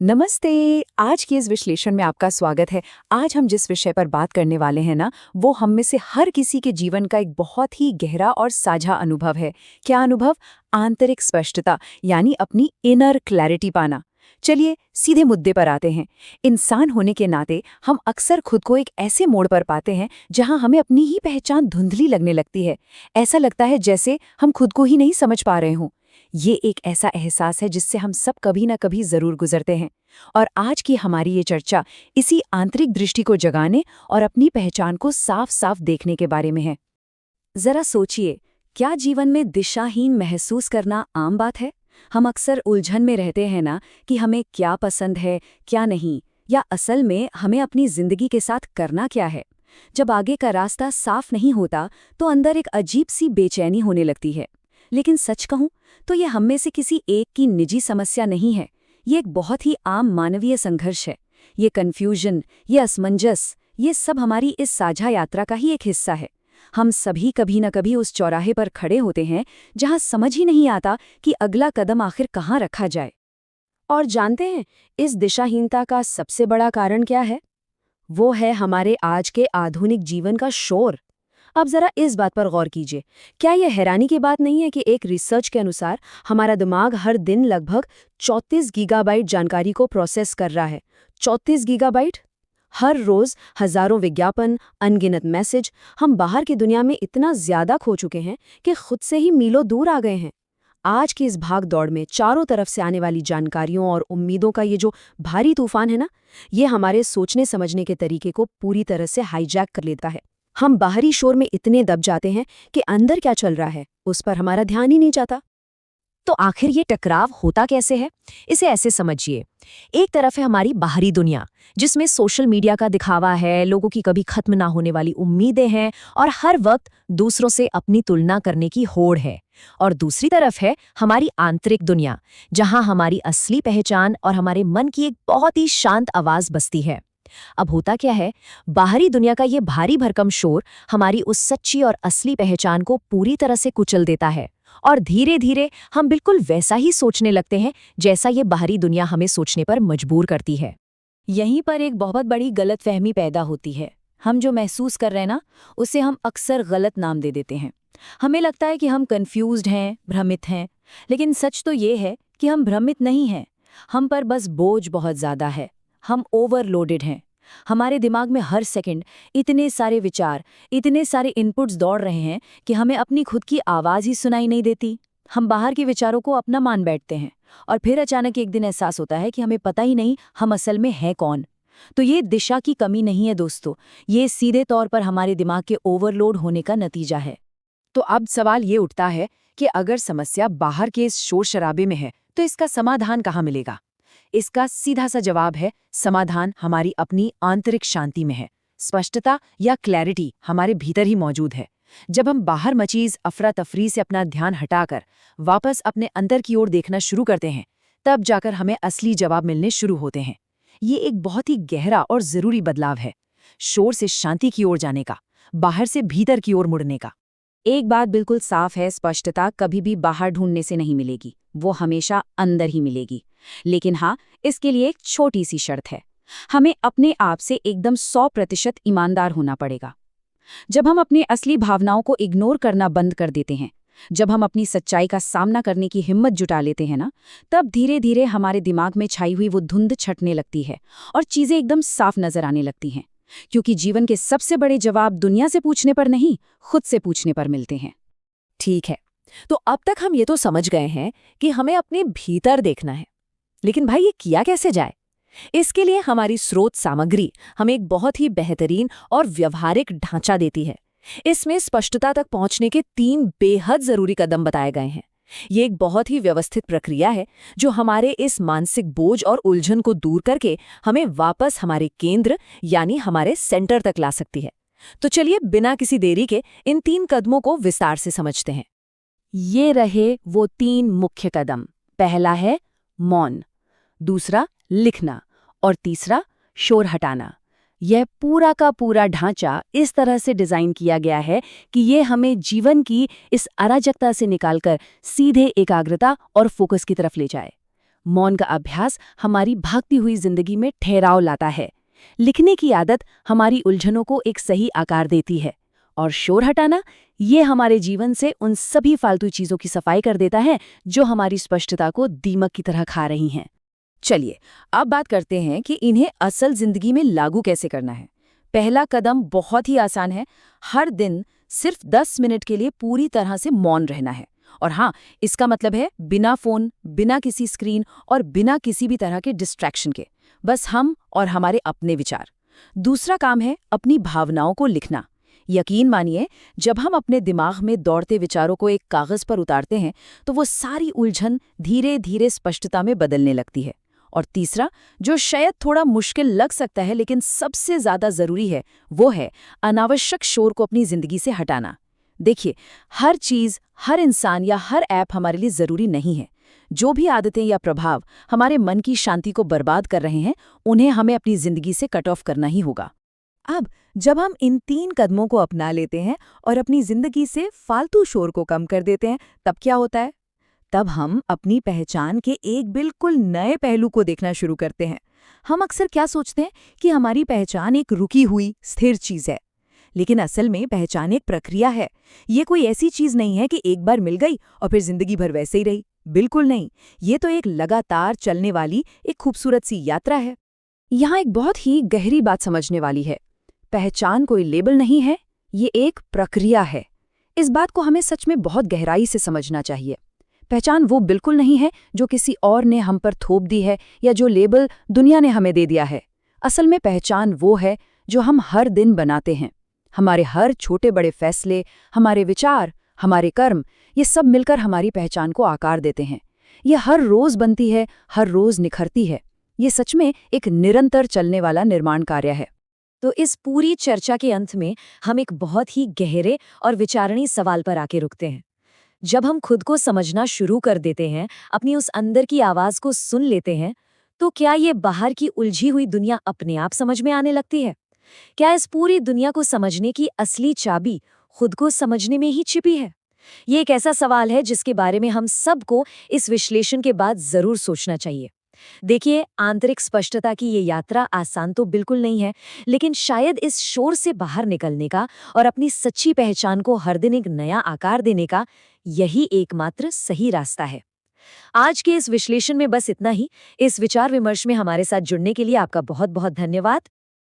नमस्ते। आज की इस विश्लेषण में आपका स्वागत है। आज हम जिस विषय पर बात करने वाले हैं ना, वो हम में से हर किसी के जीवन का एक बहुत ही गहरा और साझा अनुभव है। क्या अनुभव? आंतरिक स्पष्टता, यानी अपनी इनर क्लैरिटी पाना। चलिए सीधे मुद्दे पर आते हैं। इंसान होने के नाते हम अक्सर खुद को एक ऐसे मोड़ पर पाते हैं जहां हमें अपनी ही पहचान धुंधली लगने लगती है। ऐसा लगता है जैसे हम खुद को ही नहीं समझ पा रहे हों। ये एक ऐसा एहसास है जिससे हम सब कभी ना कभी जरूर गुजरते हैं। और आज की हमारी ये चर्चा इसी आंतरिक दृष्टि को जगाने और अपनी पहचान को साफ साफ देखने के बारे में है। जरा सोचिए, क्या जीवन में दिशाहीन महसूस करना आम बात है? हम अक्सर उलझन में रहते हैं ना, कि हमें क्या पसंद है, क्या नहीं, या असल में हमें अपनी जिंदगी के साथ करना क्या है। जब आगे का रास्ता साफ नहीं होता तो अंदर एक अजीब सी बेचैनी होने लगती है। लेकिन सच कहूं तो ये हम में से किसी एक की निजी समस्या नहीं है। ये एक बहुत ही आम मानवीय संघर्ष है। ये कन्फ्यूजन, ये असमंजस, ये सब हमारी इस साझा यात्रा का ही एक हिस्सा है। हम सभी कभी न कभी उस चौराहे पर खड़े होते हैं जहां समझ ही नहीं आता कि अगला कदम आखिर कहाँ रखा जाए। और जानते हैं, इस दिशाहीनता का सबसे बड़ा कारण क्या है? वो है हमारे आज के आधुनिक जीवन का शोर। अब जरा इस बात पर गौर कीजिए। क्या यह हैरानी की बात नहीं है कि एक रिसर्च के अनुसार हमारा दिमाग हर दिन लगभग 34 गीगाबाइट जानकारी को प्रोसेस कर रहा है। 34 गीगाबाइट! हर रोज हजारों विज्ञापन, अनगिनत मैसेज। हम बाहर की दुनिया में इतना ज्यादा खो चुके हैं कि खुद से ही मीलों दूर आ गए हैं। आज की इस भाग दौड़ में चारों तरफ से आने वाली जानकारियों और उम्मीदों का ये जो भारी तूफान है ना, ये हमारे सोचने समझने के तरीके को पूरी तरह से हाईजैक कर लेता है। हम बाहरी शोर में इतने दब जाते हैं कि अंदर क्या चल रहा है उस पर हमारा ध्यान ही नहीं जाता। तो आखिर ये टकराव होता कैसे है? इसे ऐसे समझिए। एक तरफ है हमारी बाहरी दुनिया, जिसमें सोशल मीडिया का दिखावा है, लोगों की कभी खत्म ना होने वाली उम्मीदें हैं और हर वक्त दूसरों से अपनी तुलना करने की होड़ है। और दूसरी तरफ है हमारी आंतरिक दुनिया, जहां हमारी असली पहचान और हमारे मन की एक बहुत ही शांत आवाज बसती है। अब होता क्या है, बाहरी दुनिया का ये भारी भरकम शोर हमारी उस सच्ची और असली पहचान को पूरी तरह से कुचल देता है और धीरे धीरे हम बिल्कुल वैसा ही सोचने लगते हैं जैसा ये बाहरी दुनिया हमें सोचने पर मजबूर करती है। यहीं पर एक बहुत बड़ी गलतफहमी पैदा होती है। हम जो महसूस कर रहे हैं ना, उसे हम अक्सर गलत नाम दे देते हैं। हमें लगता है कि हम कंफ्यूज्ड हैं, भ्रमित हैं, लेकिन सच तो ये है कि हम भ्रमित नहीं हैं। हम पर बस बोझ बहुत ज्यादा है। हम ओवरलोडेड हैं। हमारे दिमाग में हर सेकंड इतने सारे विचार, इतने सारे इनपुट्स दौड़ रहे हैं कि हमें अपनी खुद की आवाज़ ही सुनाई नहीं देती। हम बाहर के विचारों को अपना मान बैठते हैं और फिर अचानक एक दिन एहसास होता है कि हमें पता ही नहीं हम असल में हैं कौन। तो ये दिशा की कमी नहीं है दोस्तों, ये सीधे तौर पर हमारे दिमाग के ओवरलोड होने का नतीजा है। तो अब सवाल ये उठता है कि अगर समस्या बाहर के इस शोर शराबे में है तो इसका समाधान कहाँ मिलेगा? इसका सीधा सा जवाब है, समाधान हमारी अपनी आंतरिक शांति में है। स्पष्टता या क्लैरिटी हमारे भीतर ही मौजूद है। जब हम बाहर मचीज अफरा तफरी से अपना ध्यान हटाकर वापस अपने अंदर की ओर देखना शुरू करते हैं, तब जाकर हमें असली जवाब मिलने शुरू होते हैं। ये एक बहुत ही गहरा और जरूरी बदलाव है, शोर से शांति की ओर जाने का, बाहर से भीतर की ओर मुड़ने का। एक बात बिल्कुल साफ है, स्पष्टता कभी भी बाहर ढूंढने से नहीं मिलेगी, वो हमेशा अंदर ही मिलेगी। लेकिन हाँ, इसके लिए एक छोटी सी शर्त है। हमें अपने आप से एकदम 100% ईमानदार होना पड़ेगा। जब हम अपनी असली भावनाओं को इग्नोर करना बंद कर देते हैं, जब हम अपनी सच्चाई का सामना करने की हिम्मत जुटा लेते हैं ना, तब धीरे धीरे हमारे दिमाग में छाई हुई वो धुंध छटने लगती है और चीजें एकदम साफ नजर आने लगती हैं। क्योंकि जीवन के सबसे बड़े जवाब दुनिया से पूछने पर नहीं, खुद से पूछने पर मिलते हैं। ठीक है, तो अब तक हम ये तो समझ गए हैं कि हमें अपने भीतर देखना है, लेकिन भाई ये किया कैसे जाए? इसके लिए हमारी स्रोत सामग्री हमें एक बहुत ही बेहतरीन और व्यवहारिक ढांचा देती है। इसमें स्पष्टता तक पहुंचने के 3 बेहद जरूरी कदम बताए गए हैं। ये एक बहुत ही व्यवस्थित प्रक्रिया है जो हमारे इस मानसिक बोझ और उलझन को दूर करके हमें वापस हमारे केंद्र यानी हमारे सेंटर तक ला सकती है। तो चलिए बिना किसी देरी के इन 3 कदमों को विस्तार से समझते हैं। ये रहे वो 3 मुख्य कदम। पहला है मौन, दूसरा लिखना और तीसरा शोर हटाना। यह पूरा का पूरा ढांचा इस तरह से डिजाइन किया गया है कि ये हमें जीवन की इस अराजकता से निकालकर सीधे एकाग्रता और फोकस की तरफ ले जाए। मौन का अभ्यास हमारी भागती हुई जिंदगी में ठहराव लाता है। लिखने की आदत हमारी उलझनों को एक सही आकार देती है। और शोर हटाना, ये हमारे जीवन से उन सभी फालतू चीज़ों की सफाई कर देता है जो हमारी स्पष्टता को दीमक की तरह खा रही हैं। चलिए, अब बात करते हैं कि इन्हें असल जिंदगी में लागू कैसे करना है। पहला कदम बहुत ही आसान है। हर दिन सिर्फ 10 मिनट के लिए पूरी तरह से मौन रहना है। और हाँ, इसका मतलब है बिना फोन, बिना किसी स्क्रीन और बिना किसी भी तरह के डिस्ट्रैक्शन के। बस हम और हमारे अपने विचार। दूसरा काम है अपनी भावनाओं को लिखना। यकीन मानिए, जब हम अपने दिमाग में दौड़ते विचारों को एक कागज पर उतारते हैं तो वो सारी उलझन धीरे धीरे स्पष्टता में बदलने लगती है। और तीसरा, जो शायद थोड़ा मुश्किल लग सकता है लेकिन सबसे ज्यादा जरूरी है, वो है अनावश्यक शोर को अपनी जिंदगी से हटाना। देखिए, हर चीज, हर इंसान या हर ऐप हमारे लिए जरूरी नहीं है। जो भी आदतें या प्रभाव हमारे मन की शांति को बर्बाद कर रहे हैं, उन्हें हमें अपनी जिंदगी से कट ऑफ करना ही होगा। अब जब हम इन 3 कदमों को अपना लेते हैं और अपनी जिंदगी से फालतू शोर को कम कर देते हैं, तब क्या होता है? तब हम अपनी पहचान के एक बिल्कुल नए पहलू को देखना शुरू करते हैं। हम अक्सर क्या सोचते हैं कि हमारी पहचान एक रुकी हुई स्थिर चीज है, लेकिन असल में पहचान एक प्रक्रिया है। ये कोई ऐसी चीज नहीं है कि एक बार मिल गई और फिर जिंदगी भर वैसे ही रही। बिल्कुल नहीं, ये तो एक लगातार चलने वाली एक खूबसूरत सी यात्रा है। यहाँ एक बहुत ही गहरी बात समझने वाली है। पहचान कोई लेबल नहीं है, ये एक प्रक्रिया है। इस बात को हमें सच में बहुत गहराई से समझना चाहिए। पहचान वो बिल्कुल नहीं है जो किसी और ने हम पर थोप दी है या जो लेबल दुनिया ने हमें दे दिया है। असल में पहचान वो है जो हम हर दिन बनाते हैं। हमारे हर छोटे बड़े फैसले, हमारे विचार, हमारे कर्म, ये सब मिलकर हमारी पहचान को आकार देते हैं। ये हर रोज बनती है, हर रोज निखरती है। ये सच में एक निरंतर चलने वाला निर्माण कार्य है। तो इस पूरी चर्चा के अंत में हम एक बहुत ही गहरे और विचारणीय सवाल पर आके रुकते हैं। जब हम खुद को समझना शुरू कर देते हैं, अपनी उस अंदर की आवाज को सुन लेते हैं, तो क्या ये बाहर की उलझी हुई दुनिया अपने आप समझ में आने लगती है? क्या इस पूरी दुनिया को समझने की असली चाबी खुद को समझने में ही छिपी है? ये एक ऐसा सवाल है जिसके बारे में हम सबको इस विश्लेषण के बाद जरूर सोचना चाहिए। देखिए, आंतरिक स्पष्टता की ये यात्रा आसान तो बिल्कुल नहीं है, लेकिन शायद इस शोर से बाहर निकलने का और अपनी सच्ची पहचान को हर दिन एक नया आकार देने का यही एकमात्र सही रास्ता है। आज के इस विश्लेषण में बस इतना ही। इस विचार विमर्श में हमारे साथ जुड़ने के लिए आपका बहुत बहुत धन्यवाद।